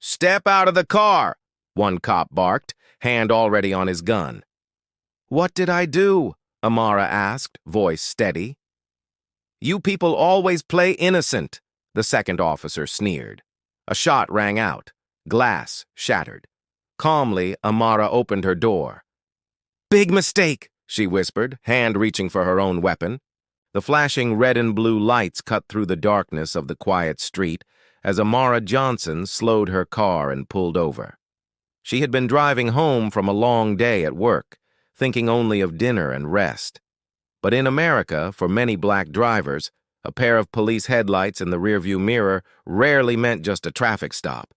"Step out of the car," one cop barked, hand already on his gun. "What did I do?" Amara asked, voice steady. "You people always play innocent," the second officer sneered. A shot rang out. Glass shattered. Calmly, Amara opened her door. "Big mistake," she whispered, hand reaching for her own weapon. The flashing red and blue lights cut through the darkness of the quiet street as Amara Johnson slowed her car and pulled over. She had been driving home from a long day at work, thinking only of dinner and rest. But in America, for many black drivers, a pair of police headlights in the rearview mirror rarely meant just a traffic stop.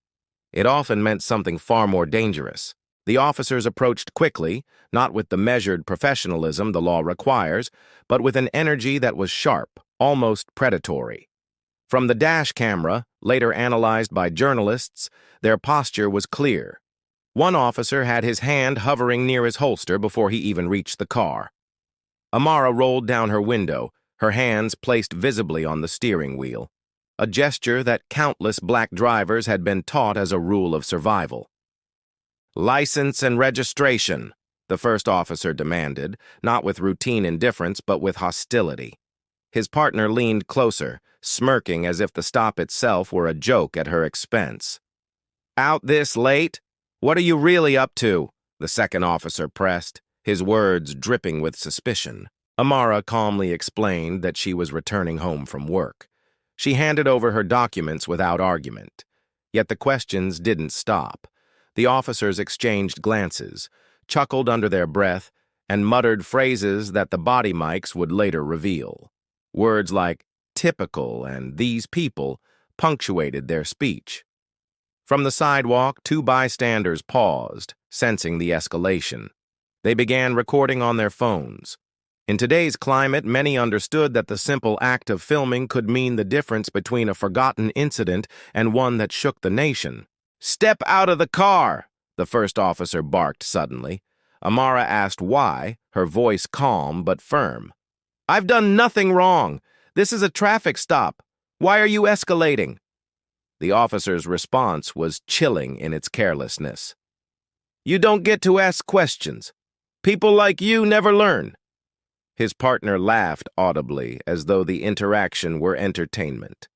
It often meant something far more dangerous. The officers approached quickly, not with the measured professionalism the law requires, but with an energy that was sharp, almost predatory. From the dash camera, later analyzed by journalists, their posture was clear. One officer had his hand hovering near his holster before he even reached the car. Amara rolled down her window, her hands placed visibly on the steering wheel, a gesture that countless black drivers had been taught as a rule of survival. "License and registration," the first officer demanded, not with routine indifference but with hostility. His partner leaned closer, smirking as if the stop itself were a joke at her expense. "Out this late? What are you really up to?" the second officer pressed, his words dripping with suspicion. Amara calmly explained that she was returning home from work. She handed over her documents without argument. Yet the questions didn't stop. The officers exchanged glances, chuckled under their breath, and muttered phrases that the body mics would later reveal. Words like "typical" and "these people" punctuated their speech. From the sidewalk, two bystanders paused, sensing the escalation. They began recording on their phones. In today's climate, many understood that the simple act of filming could mean the difference between a forgotten incident and one that shook the nation. "Step out of the car," the first officer barked suddenly. Amara asked why, her voice calm but firm. "I've done nothing wrong. This is a traffic stop. Why are you escalating?" The officer's response was chilling in its carelessness. "You don't get to ask questions. People like you never learn." His partner laughed audibly, as though the interaction were entertainment.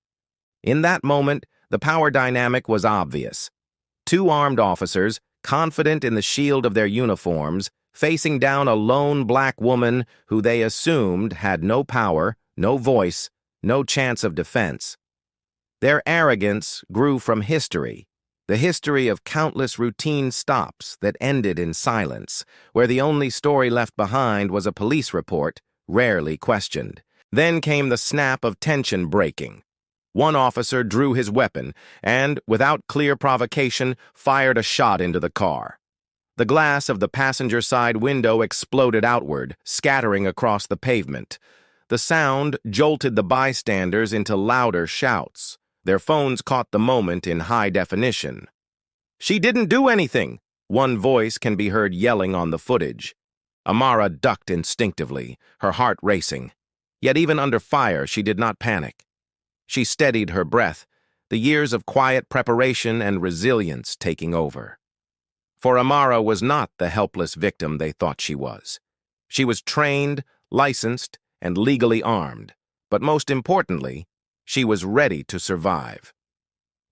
In that moment, the power dynamic was obvious. Two armed officers, confident in the shield of their uniforms, facing down a lone black woman who they assumed had no power, no voice, no chance of defense. Their arrogance grew from history, the history of countless routine stops that ended in silence, where the only story left behind was a police report, rarely questioned. Then came the snap of tension breaking. One officer drew his weapon and, without clear provocation, fired a shot into the car. The glass of the passenger side window exploded outward, scattering across the pavement. The sound jolted the bystanders into louder shouts. Their phones caught the moment in high definition. "She didn't do anything," one voice can be heard yelling on the footage. Amara ducked instinctively, her heart racing. Yet even under fire, she did not panic. She steadied her breath, the years of quiet preparation and resilience taking over. For Amara was not the helpless victim they thought she was. She was trained, licensed, and legally armed, but most importantly, she was ready to survive.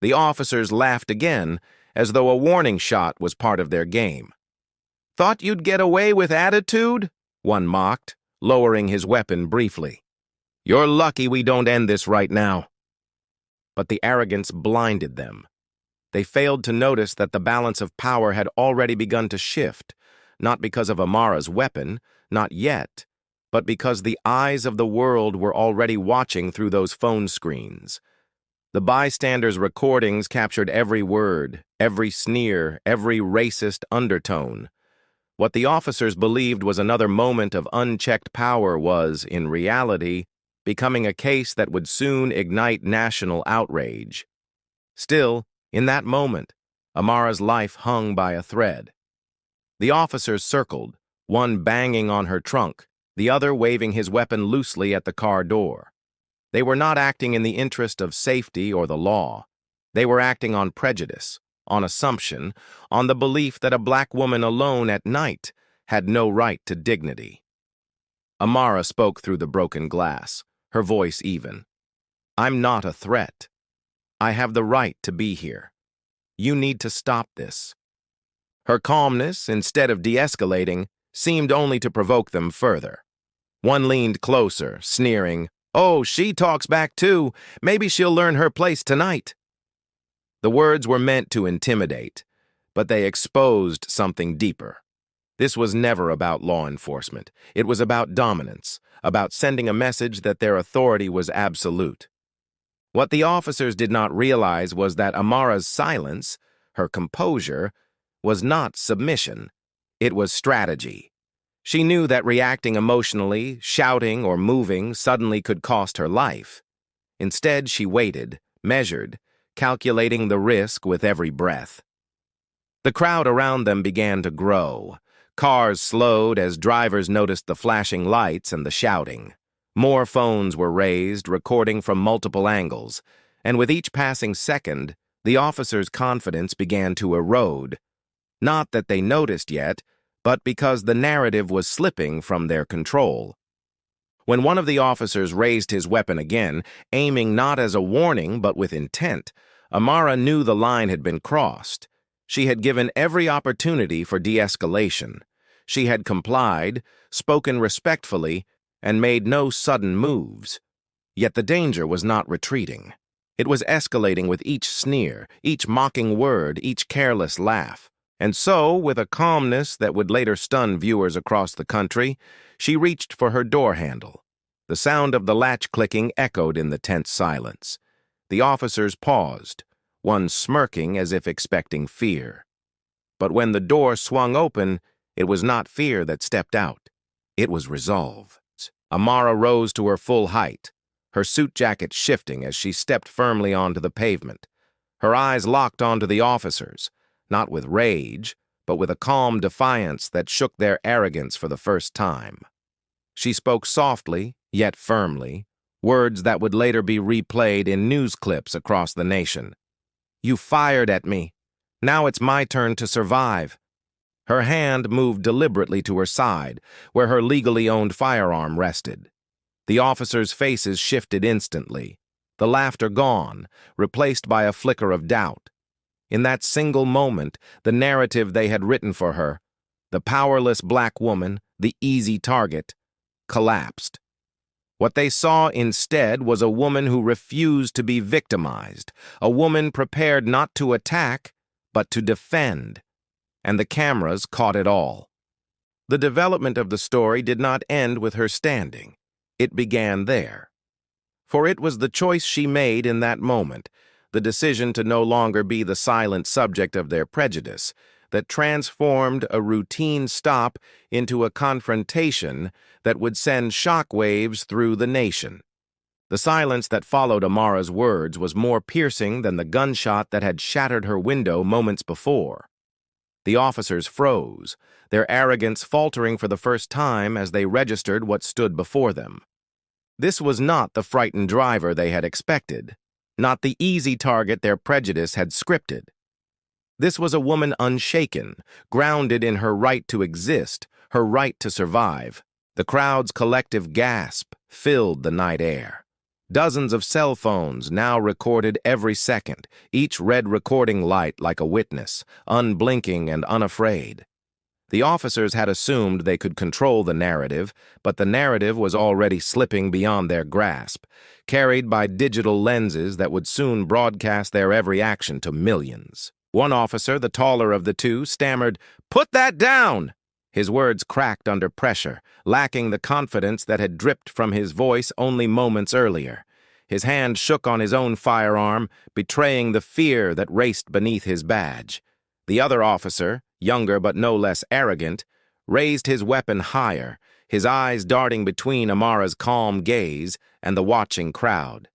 The officers laughed again, as though a warning shot was part of their game. "Thought you'd get away with attitude?" one mocked, lowering his weapon briefly. "You're lucky we don't end this right now." But the arrogance blinded them. They failed to notice that the balance of power had already begun to shift, not because of Amara's weapon, not yet, but because the eyes of the world were already watching through those phone screens. The bystanders' recordings captured every word, every sneer, every racist undertone. What the officers believed was another moment of unchecked power was, in reality, becoming a case that would soon ignite national outrage. Still, in that moment, Amara's life hung by a thread. The officers circled, one banging on her trunk, the other waving his weapon loosely at the car door. They were not acting in the interest of safety or the law. They were acting on prejudice, on assumption, on the belief that a black woman alone at night had no right to dignity. Amara spoke through the broken glass, her voice even. "I'm not a threat. I have the right to be here. You need to stop this." Her calmness, instead of de-escalating, seemed only to provoke them further. One leaned closer, sneering, "Oh, she talks back too. Maybe she'll learn her place tonight." The words were meant to intimidate, but they exposed something deeper. This was never about law enforcement. It was about dominance, about sending a message that their authority was absolute. What the officers did not realize was that Amara's silence, her composure, was not submission. It was strategy. She knew that reacting emotionally, shouting, or moving suddenly could cost her life. Instead, she waited, measured, calculating the risk with every breath. The crowd around them began to grow. Cars slowed as drivers noticed the flashing lights and the shouting. More phones were raised, recording from multiple angles, and with each passing second, the officers' confidence began to erode. Not that they noticed yet, but because the narrative was slipping from their control. When one of the officers raised his weapon again, aiming not as a warning but with intent, Amara knew the line had been crossed. She had given every opportunity for de-escalation. She had complied, spoken respectfully, and made no sudden moves. Yet the danger was not retreating. It was escalating with each sneer, each mocking word, each careless laugh. And so, with a calmness that would later stun viewers across the country, she reached for her door handle. The sound of the latch clicking echoed in the tense silence. The officers paused, one smirking as if expecting fear. But when the door swung open, it was not fear that stepped out. It was resolve. Amara rose to her full height, her suit jacket shifting as she stepped firmly onto the pavement. Her eyes locked onto the officers, not with rage, but with a calm defiance that shook their arrogance for the first time. She spoke softly, yet firmly, words that would later be replayed in news clips across the nation. "You fired at me. Now it's my turn to survive." Her hand moved deliberately to her side, where her legally owned firearm rested. The officers' faces shifted instantly, the laughter gone, replaced by a flicker of doubt. In that single moment, the narrative they had written for her, the powerless black woman, the easy target, collapsed. What they saw instead was a woman who refused to be victimized, a woman prepared not to attack, but to defend. And the cameras caught it all. The development of the story did not end with her standing. It began there. For it was the choice she made in that moment, the decision to no longer be the silent subject of their prejudice, that transformed a routine stop into a confrontation that would send shockwaves through the nation. The silence that followed Amara's words was more piercing than the gunshot that had shattered her window moments before. The officers froze, their arrogance faltering for the first time as they registered what stood before them. This was not the frightened driver they had expected, not the easy target their prejudice had scripted. This was a woman unshaken, grounded in her right to exist, her right to survive. The crowd's collective gasp filled the night air. Dozens of cell phones now recorded every second, each red recording light like a witness, unblinking and unafraid. The officers had assumed they could control the narrative, but the narrative was already slipping beyond their grasp, carried by digital lenses that would soon broadcast their every action to millions. One officer, the taller of the two, stammered, "Put that down!" His words cracked under pressure, lacking the confidence that had dripped from his voice only moments earlier. His hand shook on his own firearm, betraying the fear that raced beneath his badge. The other officer, younger but no less arrogant, raised his weapon higher, his eyes darting between Amara's calm gaze and the watching crowd.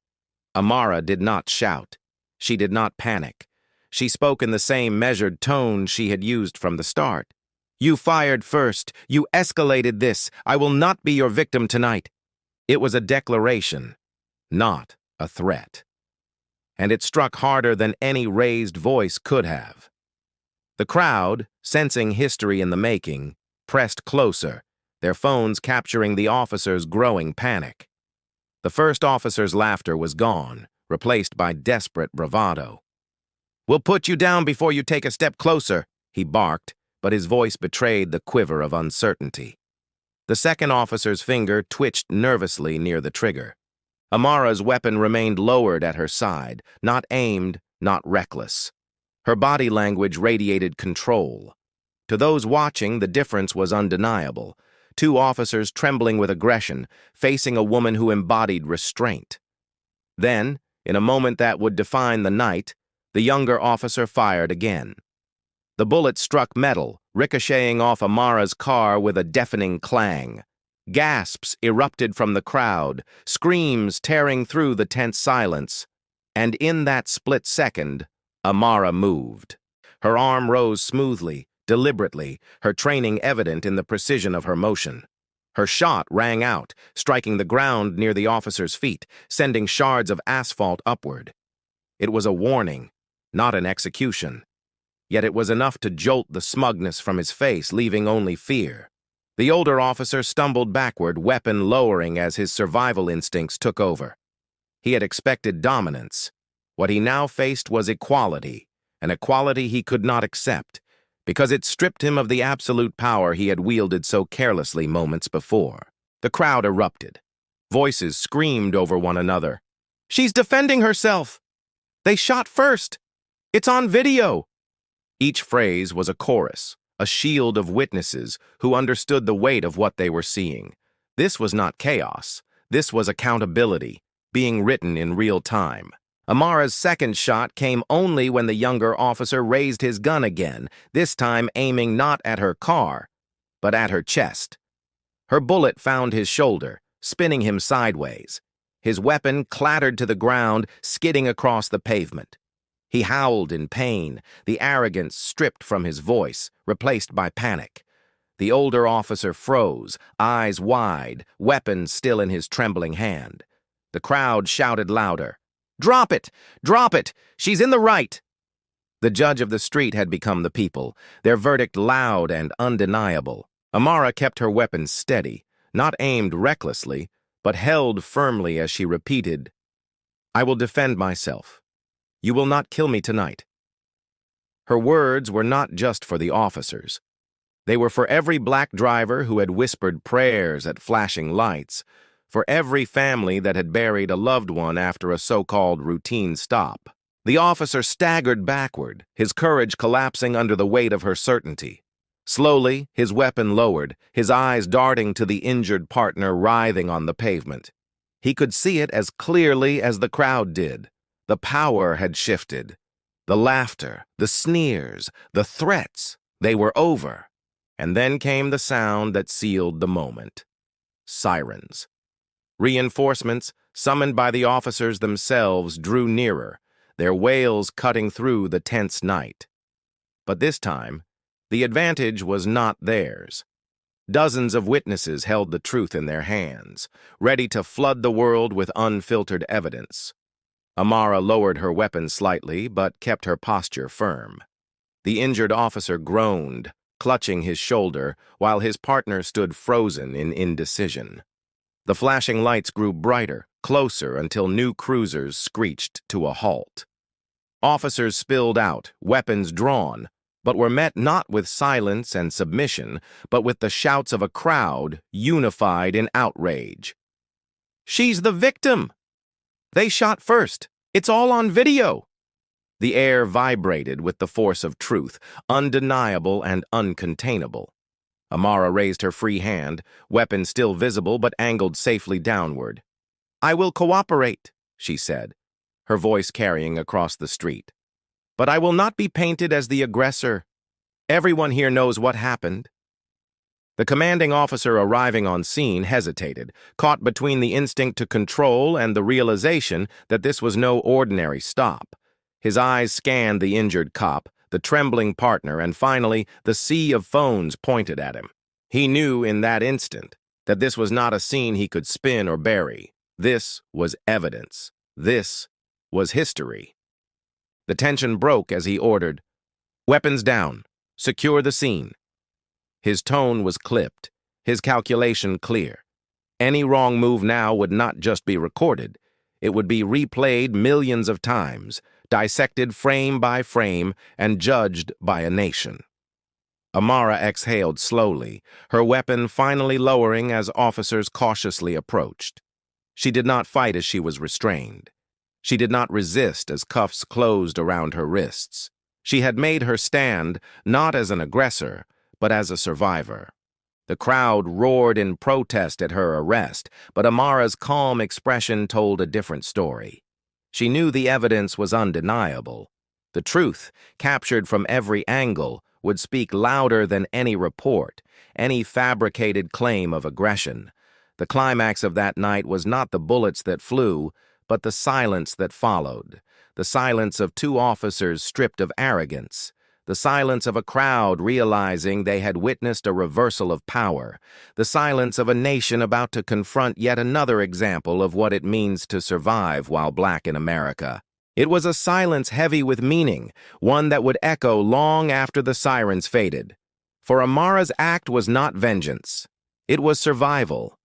Amara did not shout. She did not panic. She spoke in the same measured tone she had used from the start. "You fired first. You escalated this. I will not be your victim tonight." It was a declaration, not a threat. and it struck harder than any raised voice could have. The crowd, sensing history in the making, pressed closer, their phones capturing the officer's growing panic. The first officer's laughter was gone, replaced by desperate bravado. "We'll put you down before you take a step closer," he barked, but his voice betrayed the quiver of uncertainty. The second officer's finger twitched nervously near the trigger. Amara's weapon remained lowered at her side, not aimed, not reckless. Her body language radiated control. To those watching, the difference was undeniable. Two officers trembling with aggression, facing a woman who embodied restraint. Then, in a moment that would define the night, the younger officer fired again. The bullet struck metal, ricocheting off Amara's car with a deafening clang. Gasps erupted from the crowd, screams tearing through the tense silence. And in that split second, Amara moved. Her arm rose smoothly, deliberately, her training evident in the precision of her motion. Her shot rang out, striking the ground near the officer's feet, sending shards of asphalt upward. It was a warning, not an execution. Yet it was enough to jolt the smugness from his face, leaving only fear. The older officer stumbled backward, weapon lowering as his survival instincts took over. He had expected dominance. What he now faced was equality, an equality he could not accept, because it stripped him of the absolute power he had wielded so carelessly moments before. The crowd erupted. Voices screamed over one another. "She's defending herself! They shot first! It's on video!" Each phrase was a chorus, a shield of witnesses who understood the weight of what they were seeing. This was not chaos. This was accountability, being written in real time. Amara's second shot came only when the younger officer raised his gun again, this time aiming not at her car, but at her chest. Her bullet found his shoulder, spinning him sideways. His weapon clattered to the ground, skidding across the pavement. He howled in pain, the arrogance stripped from his voice, replaced by panic. The older officer froze, eyes wide, weapon still in his trembling hand. The crowd shouted louder. "Drop it! Drop it! She's in the right!" The judge of the street had become the people, their verdict loud and undeniable. Amara kept her weapon steady, not aimed recklessly, but held firmly as she repeated, "I will defend myself. You will not kill me tonight." Her words were not just for the officers. They were for every black driver who had whispered prayers at flashing lights, for every family that had buried a loved one after a so-called routine stop. The officer staggered backward, his courage collapsing under the weight of her certainty. Slowly, his weapon lowered, his eyes darting to the injured partner writhing on the pavement. He could see it as clearly as the crowd did. The power had shifted. The laughter, the sneers, the threats, they were over. And then came the sound that sealed the moment. Sirens. Reinforcements, summoned by the officers themselves, drew nearer, their wails cutting through the tense night. But this time, the advantage was not theirs. Dozens of witnesses held the truth in their hands, ready to flood the world with unfiltered evidence. Amara lowered her weapon slightly, but kept her posture firm. The injured officer groaned, clutching his shoulder, while his partner stood frozen in indecision. The flashing lights grew brighter, closer, until new cruisers screeched to a halt. Officers spilled out, weapons drawn, but were met not with silence and submission, but with the shouts of a crowd unified in outrage. "She's the victim! They shot first! It's all on video!" The air vibrated with the force of truth, undeniable and uncontainable. Amara raised her free hand, weapon still visible but angled safely downward. "I will cooperate," she said, her voice carrying across the street. "But I will not be painted as the aggressor. Everyone here knows what happened." The commanding officer arriving on scene hesitated, caught between the instinct to control and the realization that this was no ordinary stop. His eyes scanned the injured cop, the trembling partner, and finally, the sea of phones pointed at him. He knew in that instant that this was not a scene he could spin or bury. This was evidence. This was history. The tension broke as he ordered, "Weapons down. Secure the scene." His tone was clipped, his calculation clear. Any wrong move now would not just be recorded, it would be replayed millions of times, dissected frame by frame, and judged by a nation. Amara exhaled slowly, her weapon finally lowering as officers cautiously approached. She did not fight as she was restrained. She did not resist as cuffs closed around her wrists. She had made her stand not as an aggressor, but as a survivor. The crowd roared in protest at her arrest, but Amara's calm expression told a different story. She knew the evidence was undeniable. The truth, captured from every angle, would speak louder than any report, any fabricated claim of aggression. The climax of that night was not the bullets that flew, but the silence that followed. The silence of two officers stripped of arrogance. The silence of a crowd realizing they had witnessed a reversal of power. The silence of a nation about to confront yet another example of what it means to survive while black in America. It was a silence heavy with meaning, one that would echo long after the sirens faded. For Amara's act was not vengeance. It was survival.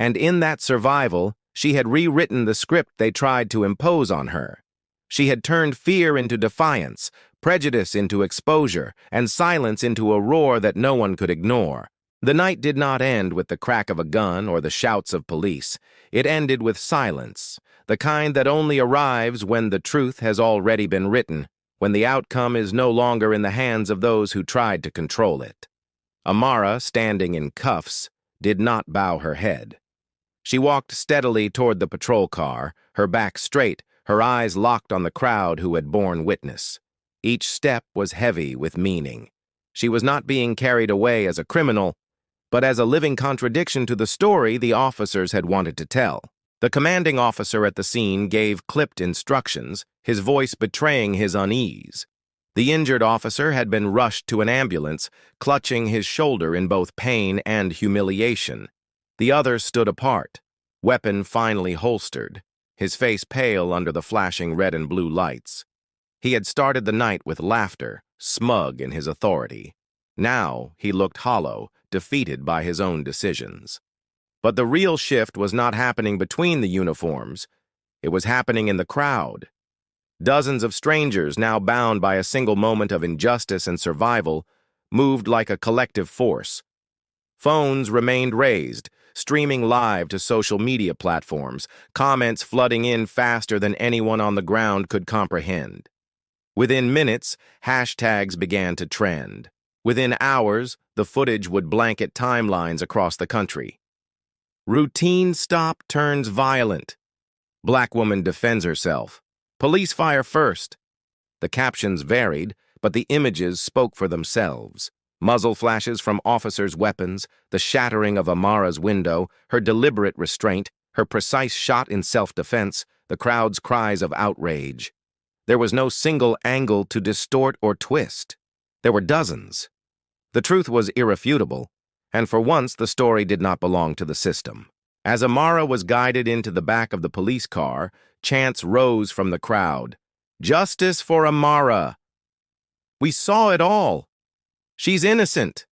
And in that survival, she had rewritten the script they tried to impose on her. She had turned fear into defiance, prejudice into exposure, and silence into a roar that no one could ignore. The night did not end with the crack of a gun or the shouts of police. It ended with silence, the kind that only arrives when the truth has already been written, when the outcome is no longer in the hands of those who tried to control it. Amara, standing in cuffs, did not bow her head. She walked steadily toward the patrol car, her back straight, her eyes locked on the crowd who had borne witness. Each step was heavy with meaning. She was not being carried away as a criminal, but as a living contradiction to the story the officers had wanted to tell. The commanding officer at the scene gave clipped instructions, his voice betraying his unease. The injured officer had been rushed to an ambulance, clutching his shoulder in both pain and humiliation. The other stood apart, weapon finally holstered, his face pale under the flashing red and blue lights. He had started the night with laughter, smug in his authority. Now he looked hollow, defeated by his own decisions. But the real shift was not happening between the uniforms. It was happening in the crowd. Dozens of strangers, now bound by a single moment of injustice and survival, moved like a collective force. Phones remained raised, streaming live to social media platforms, comments flooding in faster than anyone on the ground could comprehend. Within minutes, hashtags began to trend. Within hours, the footage would blanket timelines across the country. Routine stop turns violent. Black woman defends herself. Police fire first. The captions varied, but the images spoke for themselves. Muzzle flashes from officers' weapons, the shattering of Amara's window, her deliberate restraint, her precise shot in self-defense, the crowd's cries of outrage. There was no single angle to distort or twist. There were dozens. The truth was irrefutable, and for once the story did not belong to the system. As Amara was guided into the back of the police car, chants rose from the crowd. "Justice for Amara! We saw it all! She's innocent!"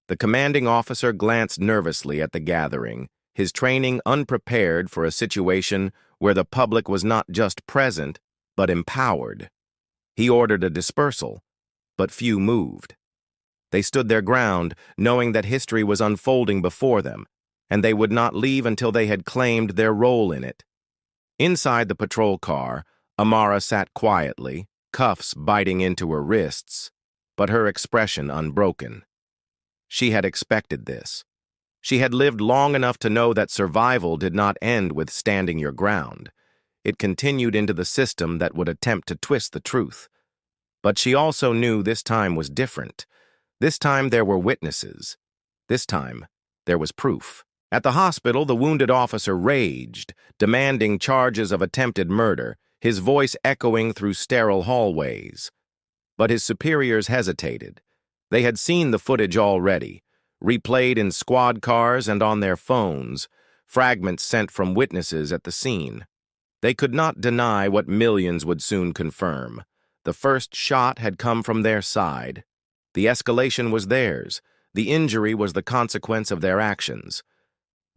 The commanding officer glanced nervously at the gathering, his training unprepared for a situation where the public was not just present, but empowered. He ordered a dispersal, but few moved. They stood their ground, knowing that history was unfolding before them, and they would not leave until they had claimed their role in it. Inside the patrol car, Amara sat quietly, cuffs biting into her wrists, but her expression unbroken. She had expected this. She had lived long enough to know that survival did not end with standing your ground. It continued into the system that would attempt to twist the truth. But she also knew this time was different. This time there were witnesses. This time there was proof. At the hospital, the wounded officer raged, demanding charges of attempted murder, his voice echoing through sterile hallways. But his superiors hesitated. They had seen the footage already, replayed in squad cars and on their phones, fragments sent from witnesses at the scene. They could not deny what millions would soon confirm. The first shot had come from their side. The escalation was theirs. The injury was the consequence of their actions.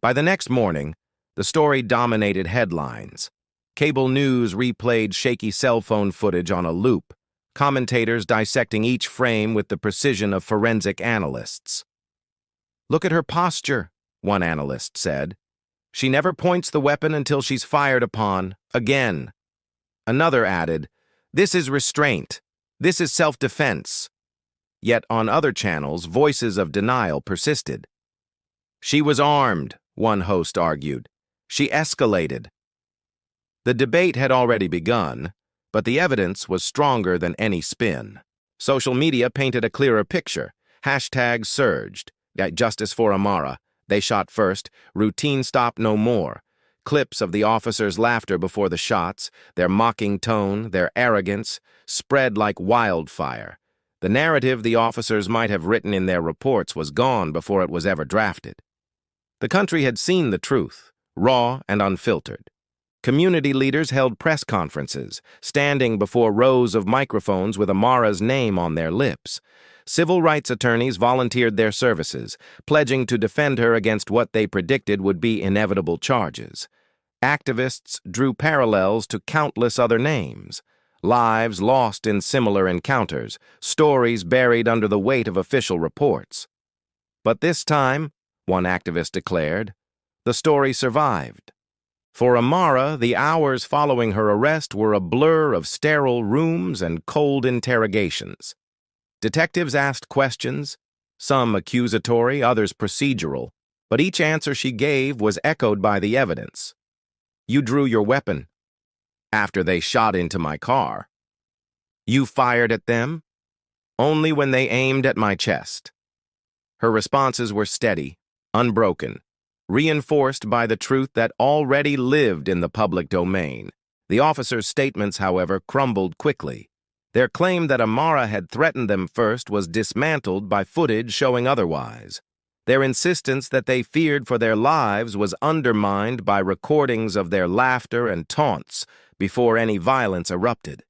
By the next morning, the story dominated headlines. Cable news replayed shaky cell phone footage on a loop, commentators dissecting each frame with the precision of forensic analysts. "Look at her posture," one analyst said. "She never points the weapon until she's fired upon, again." Another added, "This is restraint. This is self-defense." Yet on other channels, voices of denial persisted. "She was armed," one host argued. "She escalated." The debate had already begun, but the evidence was stronger than any spin. Social media painted a clearer picture. Hashtags surged. "Justice for Amara," "They shot first," "Routine stop no more." Clips of the officers' laughter before the shots, their mocking tone, their arrogance, spread like wildfire. The narrative the officers might have written in their reports was gone before it was ever drafted. The country had seen the truth, raw and unfiltered. Community leaders held press conferences, standing before rows of microphones with Amara's name on their lips. Civil rights attorneys volunteered their services, pledging to defend her against what they predicted would be inevitable charges. Activists drew parallels to countless other names. Lives lost in similar encounters, stories buried under the weight of official reports. But this time, one activist declared, the story survived. For Amara, the hours following her arrest were a blur of sterile rooms and cold interrogations. Detectives asked questions, some accusatory, others procedural, but each answer she gave was echoed by the evidence. "You drew your weapon." "After they shot into my car." "You fired at them?" "Only when they aimed at my chest." Her responses were steady, unbroken, reinforced by the truth that already lived in the public domain. The officers' statements, however, crumbled quickly. Their claim that Amara had threatened them first was dismantled by footage showing otherwise. Their insistence that they feared for their lives was undermined by recordings of their laughter and taunts before any violence erupted.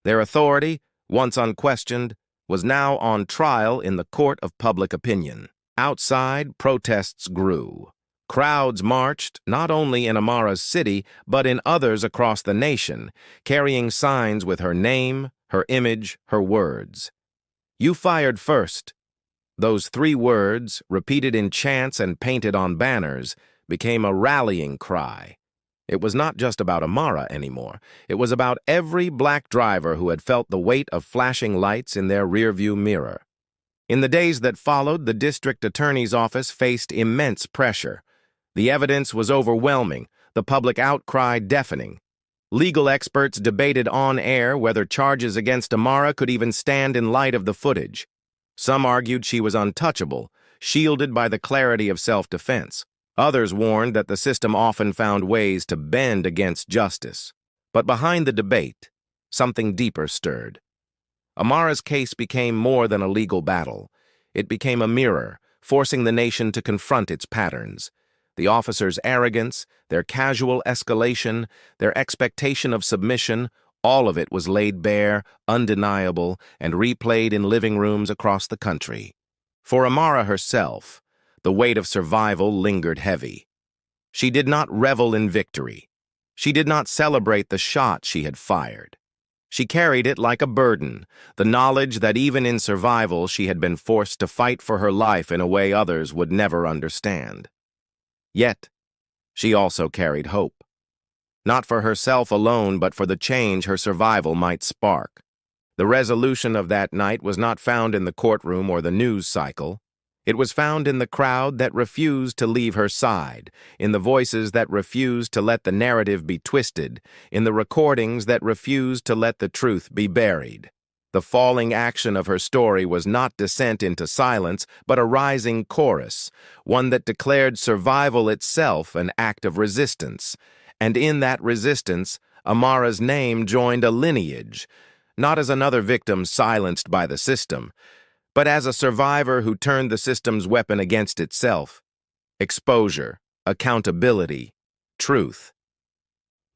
Their authority, once unquestioned, was now on trial in the court of public opinion. Outside, protests grew. Crowds marched, not only in Amara's city, but in others across the nation, carrying signs with her name, her image, her words. "You fired first." Those 3 words, repeated in chants and painted on banners, became a rallying cry. It was not just about Amara anymore. It was about every black driver who had felt the weight of flashing lights in their rearview mirror. In the days that followed, the district attorney's office faced immense pressure. The evidence was overwhelming, the public outcry deafening. Legal experts debated on air whether charges against Amara could even stand in light of the footage. Some argued she was untouchable, shielded by the clarity of self-defense. Others warned that the system often found ways to bend against justice. But behind the debate, something deeper stirred. Amara's case became more than a legal battle. It became a mirror, forcing the nation to confront its patterns. The officers' arrogance, their casual escalation, their expectation of submission, all of it was laid bare, undeniable, and replayed in living rooms across the country. For Amara herself, the weight of survival lingered heavy. She did not revel in victory. She did not celebrate the shot she had fired. She carried it like a burden, the knowledge that even in survival she had been forced to fight for her life in a way others would never understand. Yet, she also carried hope. Not for herself alone, but for the change her survival might spark. The resolution of that night was not found in the courtroom or the news cycle. It was found in the crowd that refused to leave her side, in the voices that refused to let the narrative be twisted, in the recordings that refused to let the truth be buried. The falling action of her story was not descent into silence, but a rising chorus, one that declared survival itself an act of resistance. And in that resistance, Amara's name joined a lineage, not as another victim silenced by the system, but as a survivor who turned the system's weapon against itself. Exposure, accountability, truth.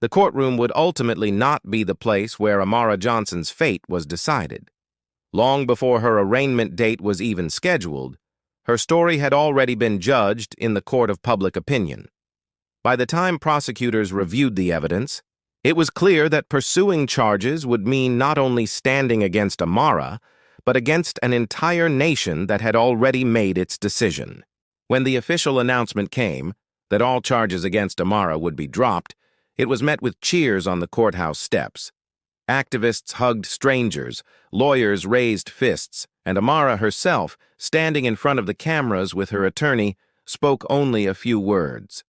The courtroom would ultimately not be the place where Amara Johnson's fate was decided. Long before her arraignment date was even scheduled, her story had already been judged in the court of public opinion. By the time prosecutors reviewed the evidence, it was clear that pursuing charges would mean not only standing against Amara, but against an entire nation that had already made its decision. When the official announcement came that all charges against Amara would be dropped, it was met with cheers on the courthouse steps. Activists hugged strangers, lawyers raised fists, and Amara herself, standing in front of the cameras with her attorney, spoke only a few words.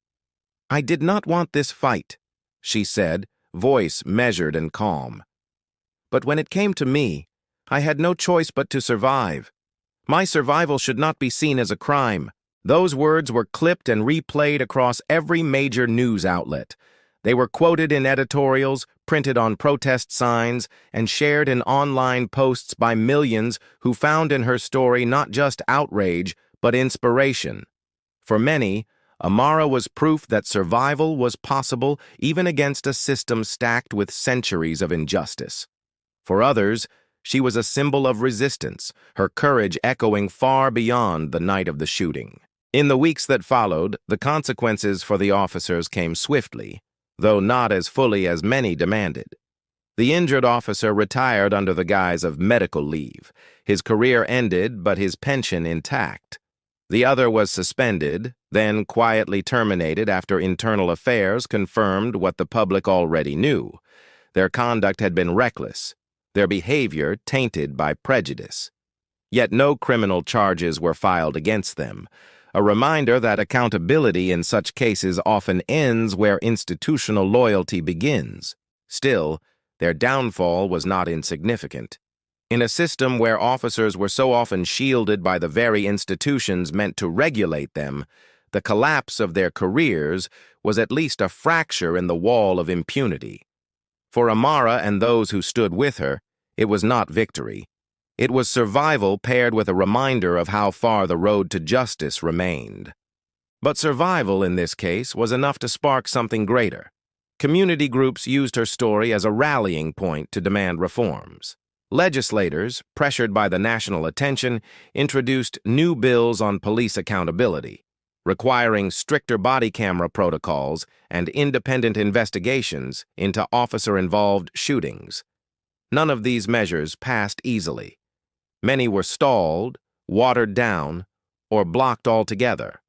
"I did not want this fight," she said, voice measured and calm. "But when it came to me, I had no choice but to survive. My survival should not be seen as a crime." Those words were clipped and replayed across every major news outlet. They were quoted in editorials, printed on protest signs, and shared in online posts by millions who found in her story not just outrage, but inspiration. For many, Amara was proof that survival was possible even against a system stacked with centuries of injustice. For others, she was a symbol of resistance, her courage echoing far beyond the night of the shooting. In the weeks that followed, the consequences for the officers came swiftly, though not as fully as many demanded. The injured officer retired under the guise of medical leave. His career ended, but his pension intact. The other was suspended, then quietly terminated after internal affairs confirmed what the public already knew. Their conduct had been reckless, their behavior tainted by prejudice. Yet no criminal charges were filed against them, a reminder that accountability in such cases often ends where institutional loyalty begins. Still, their downfall was not insignificant. In a system where officers were so often shielded by the very institutions meant to regulate them, the collapse of their careers was at least a fracture in the wall of impunity. For Amara and those who stood with her, it was not victory. It was survival paired with a reminder of how far the road to justice remained. But survival, in this case, was enough to spark something greater. Community groups used her story as a rallying point to demand reforms. Legislators, pressured by the national attention, introduced new bills on police accountability, requiring stricter body camera protocols and independent investigations into officer-involved shootings. None of these measures passed easily. Many were stalled, watered down, or blocked altogether.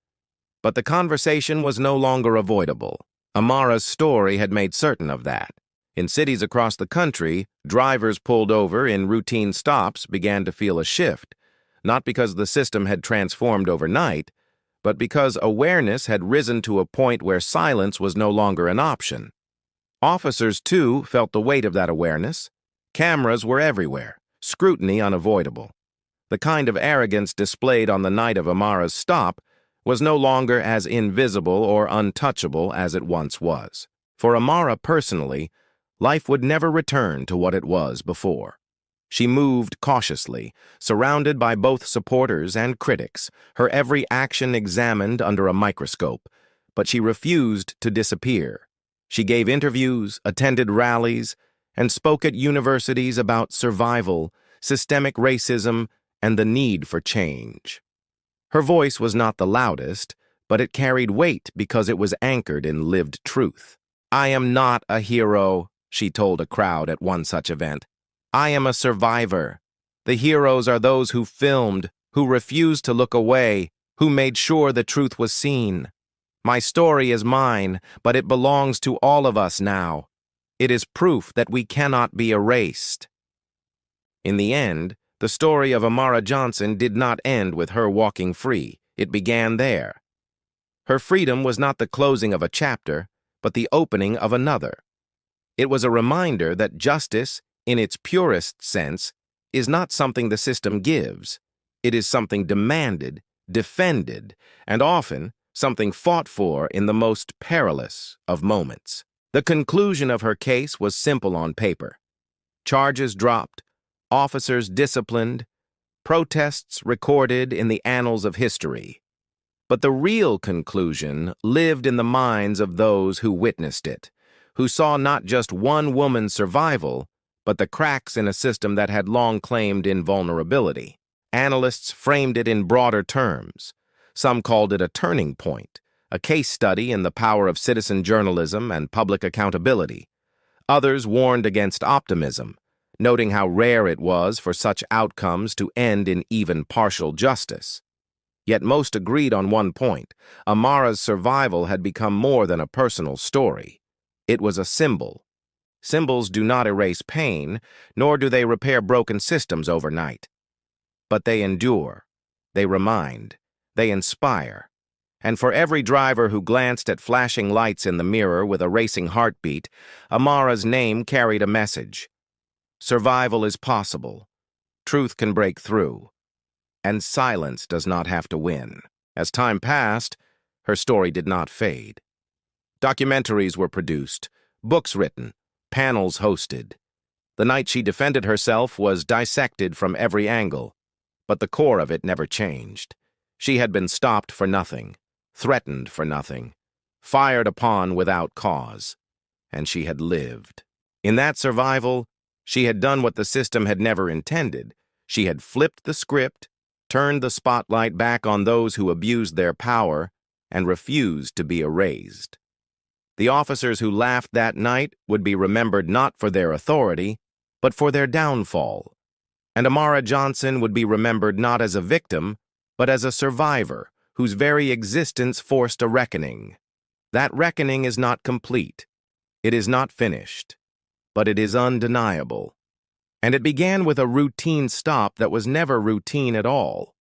But the conversation was no longer avoidable. Amara's story had made certain of that. In cities across the country, drivers pulled over in routine stops began to feel a shift, not because the system had transformed overnight, but because awareness had risen to a point where silence was no longer an option. Officers, too, felt the weight of that awareness. Cameras were everywhere, scrutiny unavoidable. The kind of arrogance displayed on the night of Amara's stop was no longer as invisible or untouchable as it once was. For Amara personally, life would never return to what it was before. She moved cautiously, surrounded by both supporters and critics, her every action examined under a microscope, but she refused to disappear. She gave interviews, attended rallies, and spoke at universities about survival, systemic racism, and the need for change. Her voice was not the loudest, but it carried weight because it was anchored in lived truth. "I am not a hero," she told a crowd at one such event. "I am a survivor. The heroes are those who filmed, who refused to look away, who made sure the truth was seen. My story is mine, but it belongs to all of us now. It is proof that we cannot be erased." In the end, the story of Amara Johnson did not end with her walking free. It began there. Her freedom was not the closing of a chapter, but the opening of another. It was a reminder that justice, in its purest sense, is not something the system gives. It is something demanded, defended, and often something fought for in the most perilous of moments. The conclusion of her case was simple on paper. Charges dropped, officers disciplined, protests recorded in the annals of history. But the real conclusion lived in the minds of those who witnessed it, who saw not just one woman's survival, but the cracks in a system that had long claimed invulnerability. Analysts framed it in broader terms. Some called it a turning point, a case study in the power of citizen journalism and public accountability. Others warned against optimism, noting how rare it was for such outcomes to end in even partial justice. Yet most agreed on one point: Amara's survival had become more than a personal story. It was a symbol. Symbols do not erase pain, nor do they repair broken systems overnight. But they endure, they remind, they inspire. And for every driver who glanced at flashing lights in the mirror with a racing heartbeat, Amara's name carried a message. Survival is possible. Truth can break through. And silence does not have to win. As time passed, her story did not fade. Documentaries were produced, books written, panels hosted. The night she defended herself was dissected from every angle, but the core of it never changed. She had been stopped for nothing, threatened for nothing, fired upon without cause, and she had lived. In that survival, she had done what the system had never intended. She had flipped the script, turned the spotlight back on those who abused their power, and refused to be erased. The officers who laughed that night would be remembered not for their authority, but for their downfall. And Amara Johnson would be remembered not as a victim, but as a survivor whose very existence forced a reckoning. That reckoning is not complete. It is not finished, but it is undeniable. And it began with a routine stop that was never routine at all.